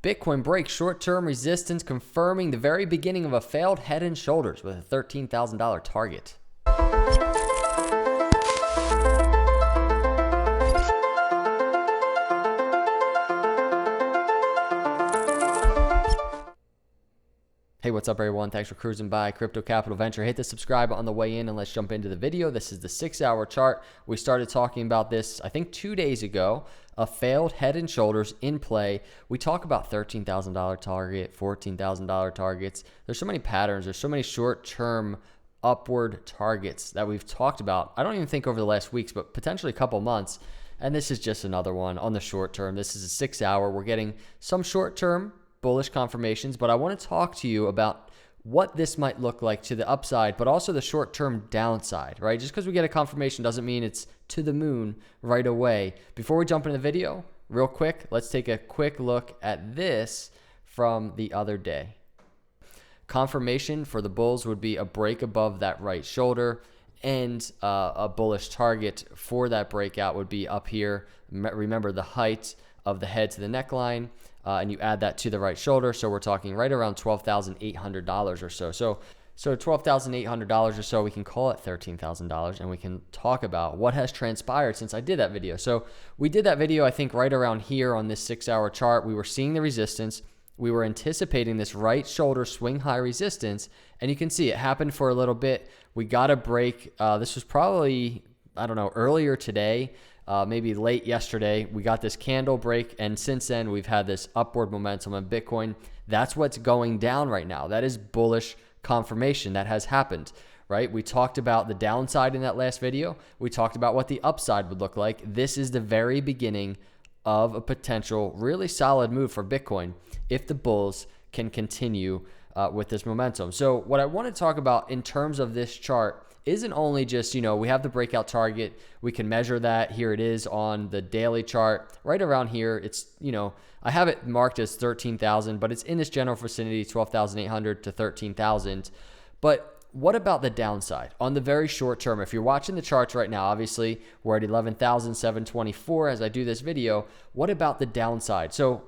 Bitcoin breaks short-term resistance, confirming the very beginning of a failed head and shoulders with a $13,000 target. Hey, what's up everyone? Thanks for cruising by Crypto Capital Venture. Hit the subscribe on the way in and let's jump into the video. This is the 6-hour chart. We started talking about this, I think 2 days ago, a failed head and shoulders in play. We talk about $13,000 target, $14,000 targets. There's so many patterns. There's so many short-term upward targets that we've talked about. I don't even think over the last weeks, but potentially a couple months. And this is just another one on the short term. This is a 6-hour. We're getting some short-term bullish confirmations, but I want to talk to you about what this might look like to the upside, but also the short-term downside, right? Just because we get a confirmation doesn't mean it's to the moon right away. Before we jump into the video, real quick, let's take a quick look at this from the other day. Confirmation for the bulls would be a break above that right shoulder, and a bullish target for that breakout would be up here. Remember the height of the head to the neckline, and you add that to the right shoulder. So we're talking right around $12,800 or so. So $12,800 or so, we can call it $13,000, and we can talk about what has transpired since I did that video. So we did that video, I think, right around here on this 6-hour chart. We were seeing the resistance. We were anticipating this right shoulder swing high resistance, and you can see it happened for a little bit. We got a break. This was probably, I don't know, earlier today. Maybe late yesterday, we got this candle break, and since then we've had this upward momentum on Bitcoin. That's what's going down right now. That is bullish confirmation that has happened, right? We talked about the downside in that last video. We talked about what the upside would look like. This is the very beginning of a potential really solid move for Bitcoin if the bulls can continue with this momentum. So what I want to talk about in terms of this chart isn't only just, we have the breakout target. We can measure that. Here it is on the daily chart. Right around here, it's, I have it marked as 13,000, but it's in this general vicinity, 12,800 to 13,000. But what about the downside? On the very short term, if you're watching the charts right now, obviously we're at 11,724 as I do this video. What about the downside? So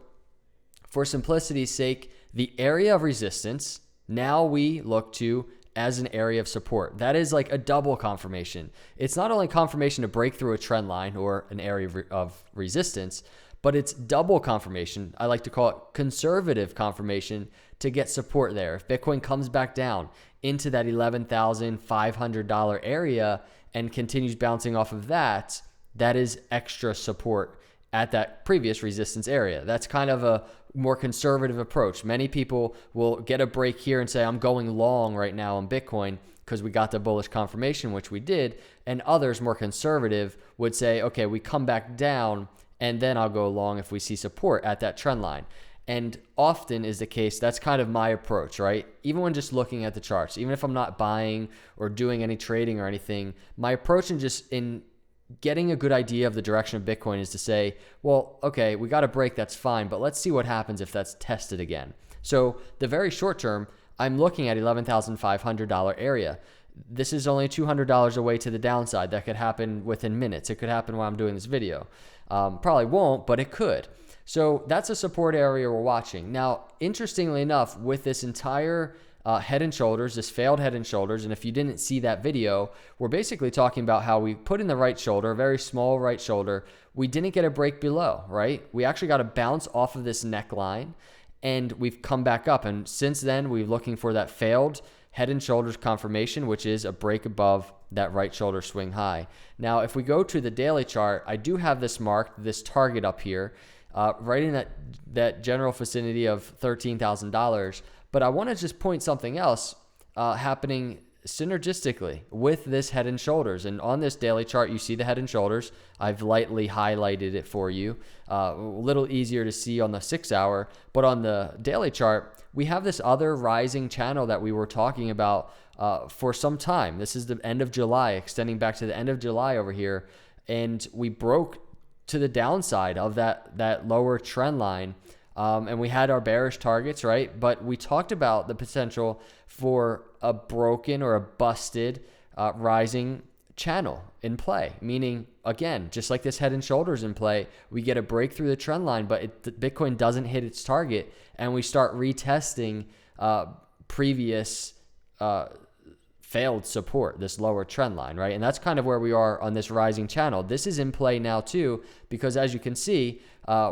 for simplicity's sake, the area of resistance, now we look to as an area of support. That is like a double confirmation. It's not only confirmation to break through a trend line or an area of resistance, but it's double confirmation. I like to call it conservative confirmation to get support there. If Bitcoin comes back down into that $11,500 area and continues bouncing off of that, that is extra support at that previous resistance area. That's kind of a more conservative approach. Many people will get a break here and say, I'm going long right now on Bitcoin because we got the bullish confirmation, which we did. And others, more conservative, would say, okay, we come back down and then I'll go long if we see support at that trend line. And often is the case, that's kind of my approach, right? Even when just looking at the charts, even if I'm not buying or doing any trading or anything, my approach in getting a good idea of the direction of Bitcoin is to say, well, okay, we got a break, that's fine, but let's see what happens if that's tested again. So the very short term, I'm looking at $11,500 area. This is only $200 away to the downside. That could happen within minutes. It could happen while I'm doing this video. Probably won't, but it could. So that's a support area we're watching. Now, interestingly enough, with this entire head and shoulders, this failed head and shoulders, and if you didn't see that video, we're basically talking about how we put in the right shoulder, a very small right shoulder. We didn't get a break below, right? We actually got a bounce off of this neckline, and we've come back up. And since then, we're looking for that failed head and shoulders confirmation, which is a break above that right shoulder swing high. Now, if we go to the daily chart, I do have this marked, this target up here, right in that general vicinity of $13,000. But I want to just point something else happening synergistically with this head and shoulders. And on this daily chart, you see the head and shoulders. I've lightly highlighted it for you. A little easier to see on the 6-hour. But on the daily chart, we have this other rising channel that we were talking about for some time. This is the end of July, extending back to the end of July over here. And we broke to the downside of that lower trend line. And we had our bearish targets, right? But we talked about the potential for a broken or a busted rising channel in play, meaning, again, just like this head and shoulders in play, we get a break through the trend line, but Bitcoin doesn't hit its target, and we start retesting previous failed support, this lower trend line, right? And that's kind of where we are on this rising channel. This is in play now too, because as you can see,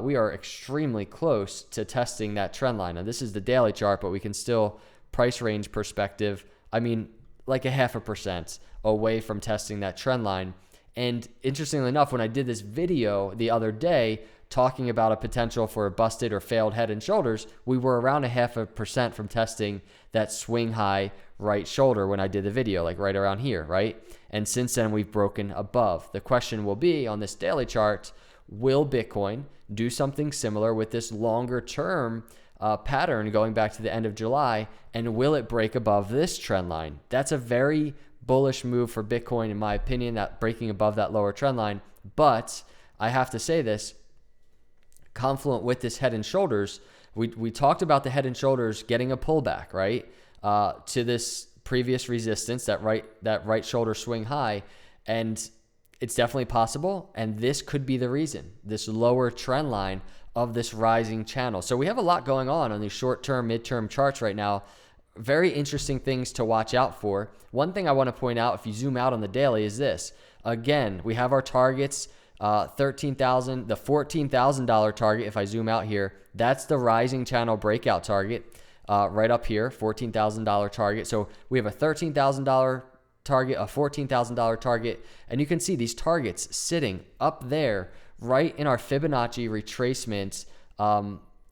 we are extremely close to testing that trend line. Now this is the daily chart, but we can still, price range perspective, I mean, like a 0.5% away from testing that trend line. And interestingly enough, when I did this video the other day talking about a potential for a busted or failed head and shoulders, we were around a 0.5% from testing that swing high right shoulder when I did the video, like right around here, right? And since then, we've broken above. The question will be on this daily chart, will Bitcoin do something similar with this longer term pattern going back to the end of July, and will it break above this trend line? That's a very bullish move for Bitcoin, in my opinion, that breaking above that lower trend line. But I have to say this, confluent with this head and shoulders, we talked about the head and shoulders getting a pullback, right, to this previous resistance, that right shoulder swing high, and it's definitely possible, and this could be the reason, this lower trend line of this rising channel. So we have a lot going on these short-term, mid-term charts right now. Very interesting things to watch out for. One thing I want to point out, if you zoom out on the daily, is this. Again, we have our targets, 13,000, the $14,000 target. If I zoom out here, that's the rising channel breakout target, right up here, $14,000 target. So we have a $13,000 target, a $14,000 target, and you can see these targets sitting up there right in our Fibonacci retracement,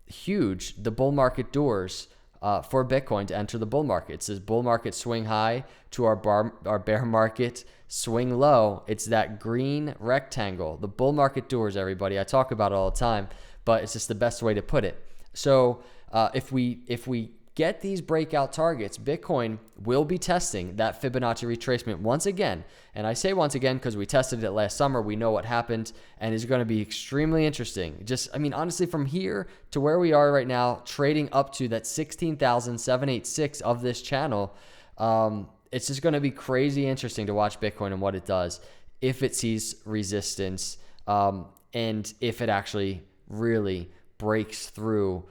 huge, the bull market doors for Bitcoin to enter the bull market. It says bull market swing high to our bear market swing low. It's that green rectangle, the bull market doors, everybody. I talk about it all the time, but it's just the best way to put it. So if we get these breakout targets, Bitcoin will be testing that Fibonacci retracement once again. And I say once again because we tested it last summer. We know what happened, and it's going to be extremely interesting. Just, I mean, honestly, from here to where we are right now, trading up to that 16,786 of this channel, it's just going to be crazy interesting to watch Bitcoin and what it does if it sees resistance, and if it actually really breaks through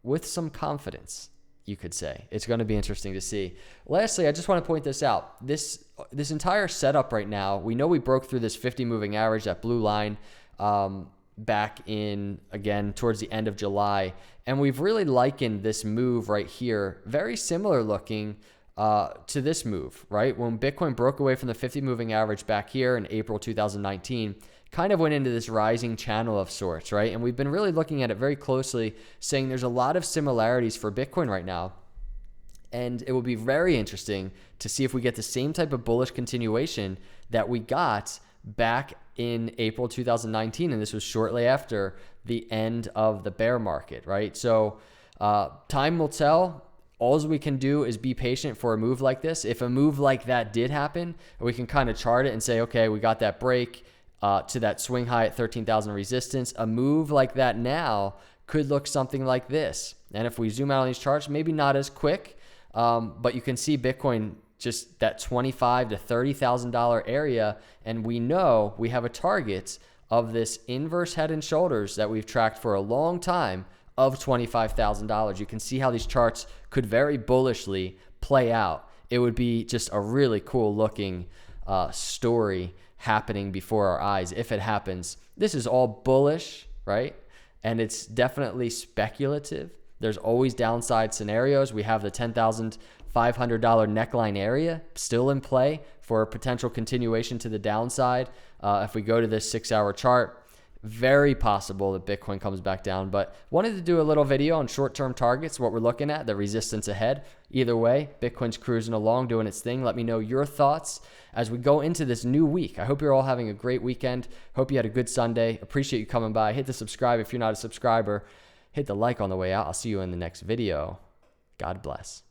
with some confidence, you could say. It's going to be interesting to see. Lastly, I just want to point this out. This entire setup right now, we know we broke through this 50 moving average, that blue line, back in, again, towards the end of July. And we've really likened this move right here, very similar looking to this move, right? When Bitcoin broke away from the 50 moving average back here in April 2019, kind of went into this rising channel of sorts, right? And we've been really looking at it very closely, saying there's a lot of similarities for Bitcoin right now. And it will be very interesting to see if we get the same type of bullish continuation that we got back in April 2019. And this was shortly after the end of the bear market, right? So time will tell. All we can do is be patient for a move like this. If a move like that did happen, we can kind of chart it and say, okay, we got that break to that swing high at 13,000 resistance. A move like that now could look something like this. And if we zoom out on these charts, maybe not as quick, but you can see Bitcoin just that $25,000 to $30,000 area. And we know we have a target of this inverse head and shoulders that we've tracked for a long time of $25,000. You can see how these charts could very bullishly play out. It would be just a really cool looking story happening before our eyes if it happens. This is all bullish, right? And it's definitely speculative. There's always downside scenarios. We have the $10,500 neckline area still in play for a potential continuation to the downside. If we go to this 6-hour chart, very possible that Bitcoin comes back down, but wanted to do a little video on short-term targets, what we're looking at, the resistance ahead. Either way, Bitcoin's cruising along, doing its thing. Let me know your thoughts as we go into this new week. I hope you're all having a great weekend. Hope you had a good Sunday. Appreciate you coming by. Hit the subscribe if you're not a subscriber. Hit the like on the way out. I'll see you in the next video. God bless.